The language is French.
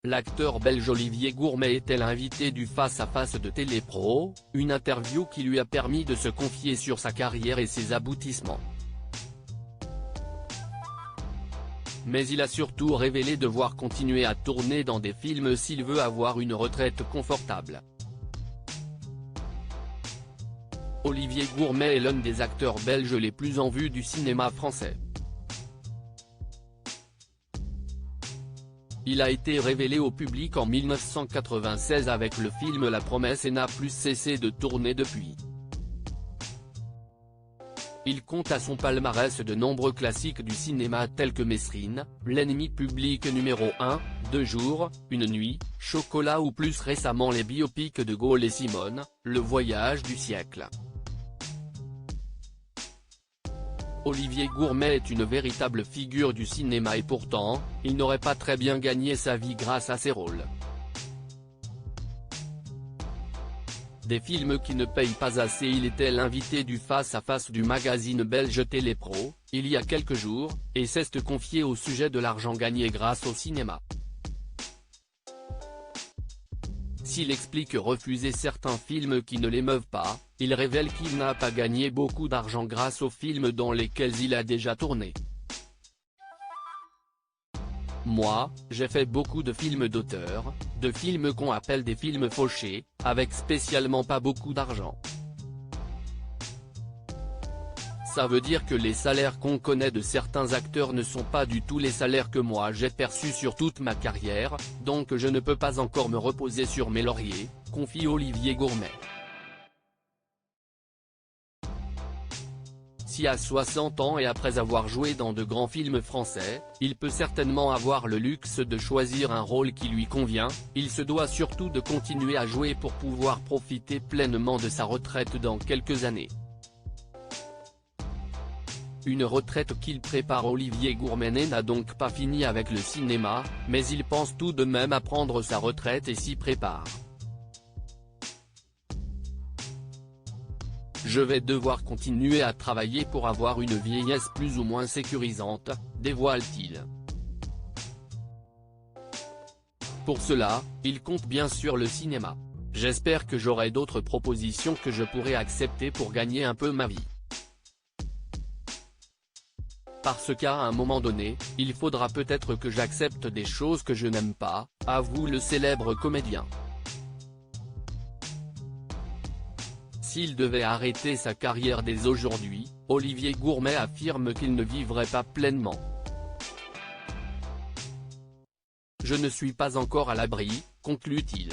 l'acteur belge Olivier Gourmet était l'invité du Face à Face de Télépro, une interview qui lui a permis de se confier sur sa carrière et ses aboutissements. Mais il a surtout révélé devoir continuer à tourner dans des films s'il veut avoir une retraite confortable. Olivier Gourmet est l'un des acteurs belges les plus en vue du cinéma français. Il a été révélé au public en 1996 avec le film La Promesse et n'a plus cessé de tourner depuis. Il compte à son palmarès de nombreux classiques du cinéma tels que Mesrine, L'ennemi public numéro 1, 2 jours, une nuit, Chocolat ou plus récemment les biopics de Gaulle et Simone, Le voyage du siècle. Olivier Gourmet est une véritable figure du cinéma et pourtant, il n'aurait pas très bien gagné sa vie grâce à ses rôles. Des films qui ne payent pas assez. Il était l'invité du Face à Face du magazine belge Télépro, il y a quelques jours, et s'est confié au sujet de l'argent gagné grâce au cinéma. S'il explique refuser certains films qui ne l'émeuvent pas, il révèle qu'il n'a pas gagné beaucoup d'argent grâce aux films dans lesquels il a déjà tourné. Moi, j'ai fait beaucoup de films d'auteur, de films qu'on appelle des films fauchés, avec spécialement pas beaucoup d'argent. Ça veut dire que les salaires qu'on connaît de certains acteurs ne sont pas du tout les salaires que moi j'ai perçus sur toute ma carrière, donc je ne peux pas encore me reposer sur mes lauriers, confie Olivier Gourmet. Si à 60 ans et après avoir joué dans de grands films français, il peut certainement avoir le luxe de choisir un rôle qui lui convient, il se doit surtout de continuer à jouer pour pouvoir profiter pleinement de sa retraite dans quelques années. Une retraite qu'il prépare. Olivier Gourmet n'a donc pas fini avec le cinéma, mais il pense tout de même à prendre sa retraite et s'y prépare. Je vais devoir continuer à travailler pour avoir une vieillesse plus ou moins sécurisante, dévoile-t-il. Pour cela, il compte bien sur le cinéma. J'espère que j'aurai d'autres propositions que je pourrai accepter pour gagner un peu ma vie. Parce qu'à un moment donné, il faudra peut-être que j'accepte des choses que je n'aime pas, avoue le célèbre comédien. S'il devait arrêter sa carrière dès aujourd'hui, Olivier Gourmet affirme qu'il ne vivrait pas pleinement. Je ne suis pas encore à l'abri, conclut-il.